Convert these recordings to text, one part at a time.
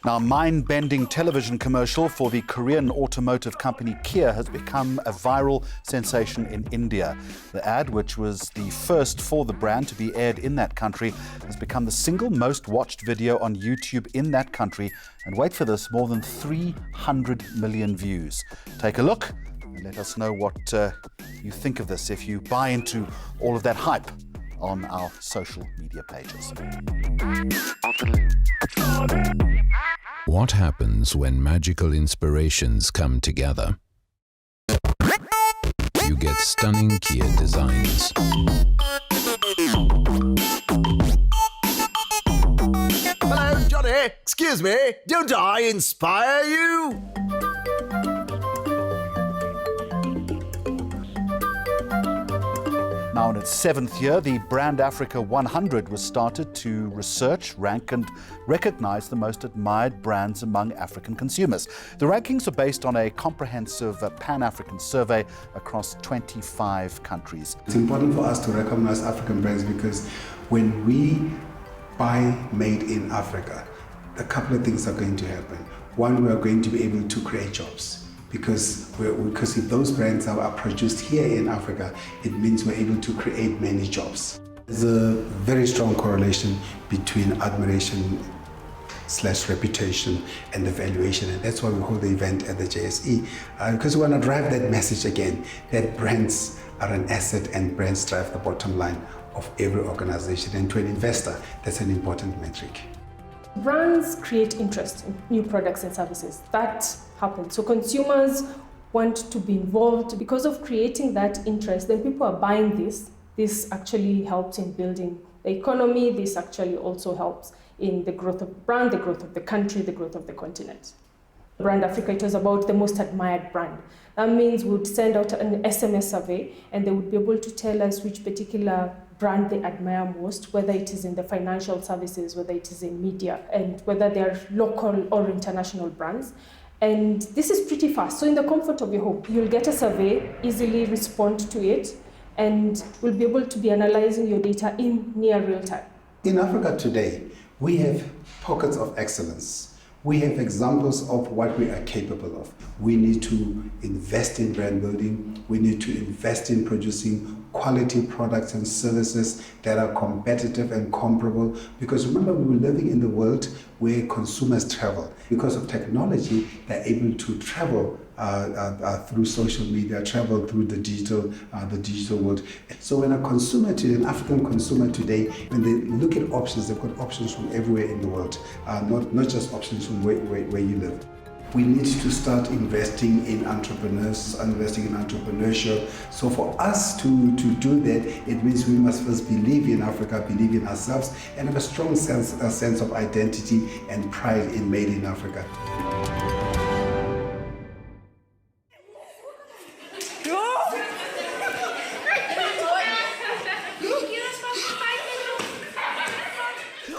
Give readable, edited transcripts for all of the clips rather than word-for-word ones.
Now, mind-bending television commercial for the Korean automotive company Kia has become a viral sensation in India. The ad, which was the first for the brand to be aired in that country, has become the single most watched video on YouTube in that country. And wait for this, more than 300 million views. Take a look and let us know what you think of this, if you buy into all of that hype on our social media pages. What happens when magical inspirations come together? You get stunning Kia designs. Hello, Johnny. Excuse me. Don't I inspire you? Now, in its seventh year, the Brand Africa 100 was started to research, rank and recognize the most admired brands among African consumers. The rankings are based on a comprehensive Pan-African survey across 25 countries. It's important for us to recognize African brands because when we buy made in Africa, a couple of things are going to happen. One, we are going to be able to create jobs. Because if those brands are produced here in Africa, it means we're able to create many jobs. There's a very strong correlation between admiration/reputation and the valuation, and that's why we hold the event at the JSE, because we want to drive that message again, that brands are an asset and brands drive the bottom line of every organization, and to an investor, that's an important metric. Brands create interest in new products and services. That happens. So consumers want to be involved. Because of creating that interest, then people are buying this. This actually helps in building the economy. This actually also helps in the growth of the brand, the growth of the country, the growth of the continent. Brand Africa, it was about the most admired brand. That means we would send out an SMS survey and they would be able to tell us which particular brand they admire most, whether it is in the financial services, whether it is in media, and whether they are local or international brands. And this is pretty fast. So in the comfort of your home, you'll get a survey, easily respond to it, and we'll be able to be analyzing your data in near real time. In Africa today, we have pockets of excellence. We have examples of what we are capable of. We need to invest in brand building. We need to invest in producing quality products and services that are competitive and comparable. Because remember, we were living in the world where consumers travel. Because of technology, they're able to travel through social media, travel through the digital world. So when a consumer today, an African consumer today, when they look at options, they've got options from everywhere in the world, not just options from where you live. We need to start investing in entrepreneurs, investing in entrepreneurship. So for us to do that, it means we must first believe in Africa, believe in ourselves, and have a strong sense of identity and pride in Made in Africa.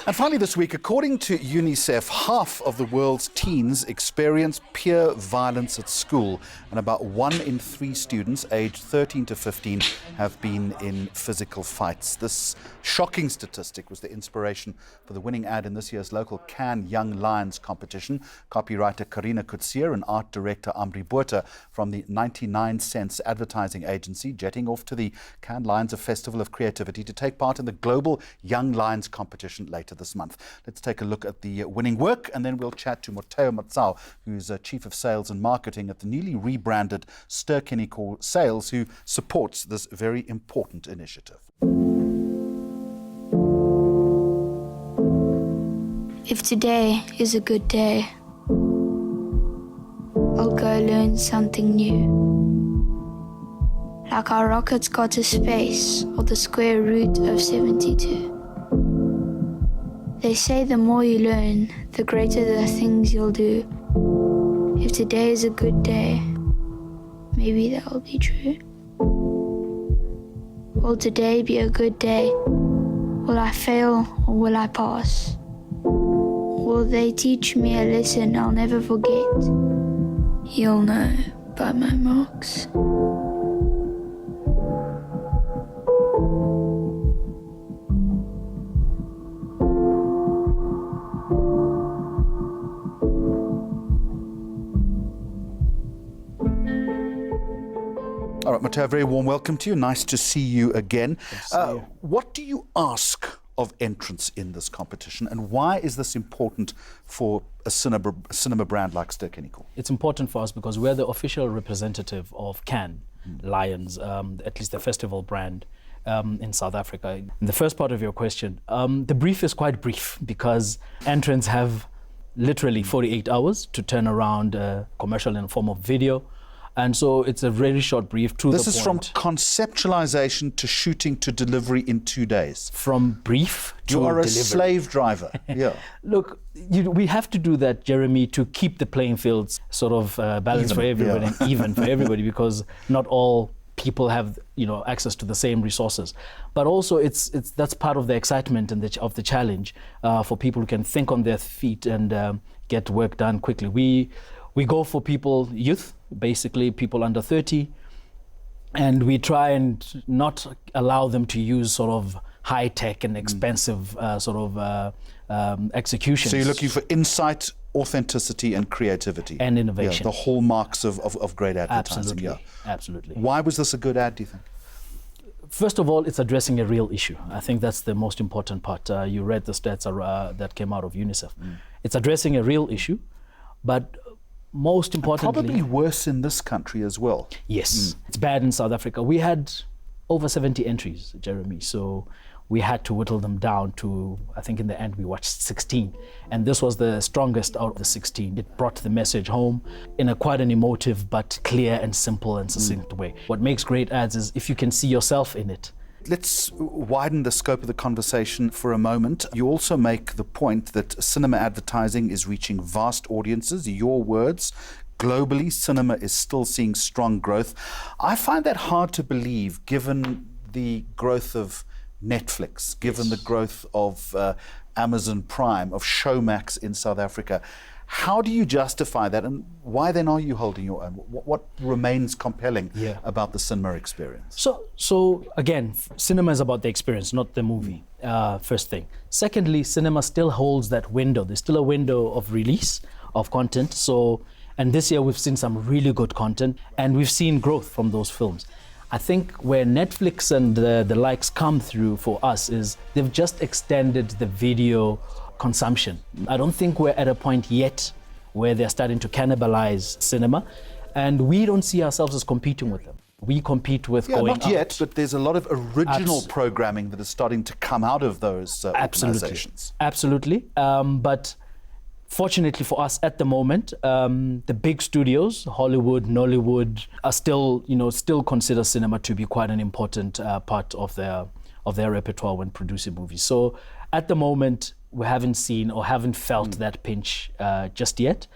And finally this week, according to UNICEF, half of the world's teens experience peer violence at school, and about 1 in 3 students aged 13 to 15 have been in physical fights. This shocking statistic was the inspiration for the winning ad in this year's local Cannes Young Lions competition. Copywriter Carina Coetzee and art director Amri Botha from the 99 Cents advertising agency jetting off to the Cannes Lions, a festival of creativity, to take part in the global Young Lions competition later this month. Let's take a look at the winning work, and then we'll chat to Matteo Mazzao, who's Chief of Sales and Marketing at the newly rebranded Ster-Kinekor Sales, who supports this very important initiative. If today is a good day, I'll go learn something new. Like how rockets got to space, or the square root of 72. They say the more you learn, the greater the things you'll do. If today is a good day, maybe that'll be true. Will today be a good day? Will I fail or will I pass? Will they teach me a lesson I'll never forget? You'll know by my marks. Matteo, a very warm welcome to you. Nice to see you again. What do you ask of entrants in this competition, and why is this important for a cinema brand like Ster-Kinekor? It's important for us because we're the official representative of Cannes Lions, at least the festival brand in South Africa. In the first part of your question, the brief is quite brief because entrants have literally 48 hours to turn around a commercial in the form of video. And so it's a very short brief to the point. This is from conceptualization to shooting to delivery in 2 days. From brief to You are a delivery. slave driver. Yeah. Look, we have to do that, Jeremy, to keep the playing fields sort of balanced for everybody, and even for everybody, because not all people have, access to the same resources. But also, that's part of the excitement and of the challenge for people who can think on their feet and get work done quickly. We go for youth, basically people under 30, and we try and not allow them to use sort of high-tech and expensive executions. So you're looking for insight, authenticity and creativity. And innovation. Yeah, the hallmarks of great advertising. Absolutely, Yeah. absolutely. Why was this a good ad, do you think? First of all, it's addressing a real issue. I think that's the most important part. You read the stats that came out of UNICEF. It's addressing a real issue, but most importantly... Probably worse in this country as well. Yes, it's bad in South Africa. We had over 70 entries, Jeremy, so we had to whittle them down to, I think in the end we watched 16. And this was the strongest out of the 16. It brought the message home in a quite an emotive but clear and simple and succinct way. What makes great ads is if you can see yourself in it. Let's widen the scope of the conversation for a moment. You also make the point that cinema advertising is reaching vast audiences. Your words, globally, cinema is still seeing strong growth. I find that hard to believe given the growth of Netflix, given the growth of Amazon Prime, of Showmax in South Africa. How do you justify that, and why then are you holding your own? What remains compelling about the cinema experience? So again, cinema is about the experience, not the movie, first thing. Secondly, cinema still holds that window. There's still a window of release of content. And this year we've seen some really good content, and we've seen growth from those films. I think where Netflix and the likes come through for us is they've just extended the video consumption. I don't think we're at a point yet where they're starting to cannibalize cinema, and we don't see ourselves as competing with them. We compete with going not out. yet, but there's a lot of original programming that is starting to come out of those organizations. Absolutely. But fortunately for us at the moment, the big studios, Hollywood, Nollywood, are still consider cinema to be quite an important part of their repertoire when producing movies. So at the moment, we haven't seen or haven't felt that pinch just yet.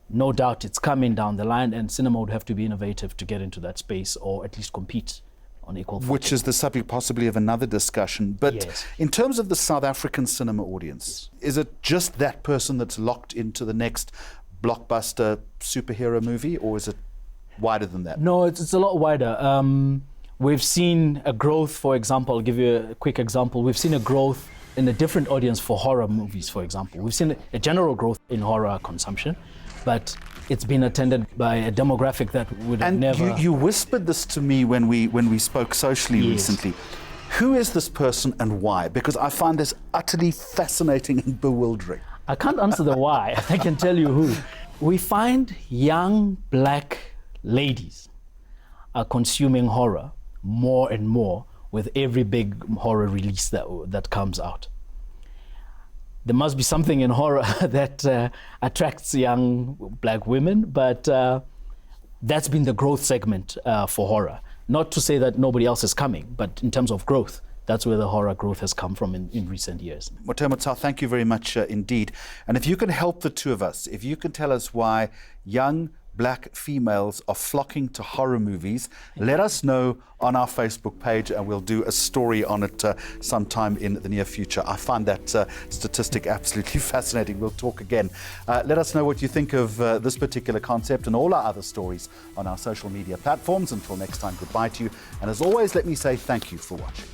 No doubt it's coming down the line, and cinema would have to be innovative to get into that space or at least compete on equal footing. Which is the subject possibly of another discussion. But Yes. in terms of the South African cinema audience, is it just that person that's locked into the next blockbuster superhero movie, or is it wider than that? No, it's a lot wider. We've seen a growth, for example, I'll give you a quick example. We've seen a growth in a different audience for horror movies, for example. We've seen a general growth in horror consumption, but it's been attended by a demographic that would have never... And you whispered this to me when we spoke socially recently. Who is this person and why? Because I find this utterly fascinating and bewildering. I can't answer the why. I can tell you who. We find young black ladies are consuming horror more and more with every big horror release that comes out. There must be something in horror that attracts young black women, but that's been the growth segment for horror. Not to say that nobody else is coming, but in terms of growth, that's where the horror growth has come from in recent years. Moteo, thank you very much indeed. And if you can help the two of us, if you can tell us why young black females are flocking to horror movies, let us know on our Facebook page and we'll do a story on it sometime in the near future. I find that statistic absolutely fascinating. We'll talk again. Let us know what you think of this particular concept and all our other stories on our social media platforms. Until next time, goodbye to you. And as always, let me say thank you for watching.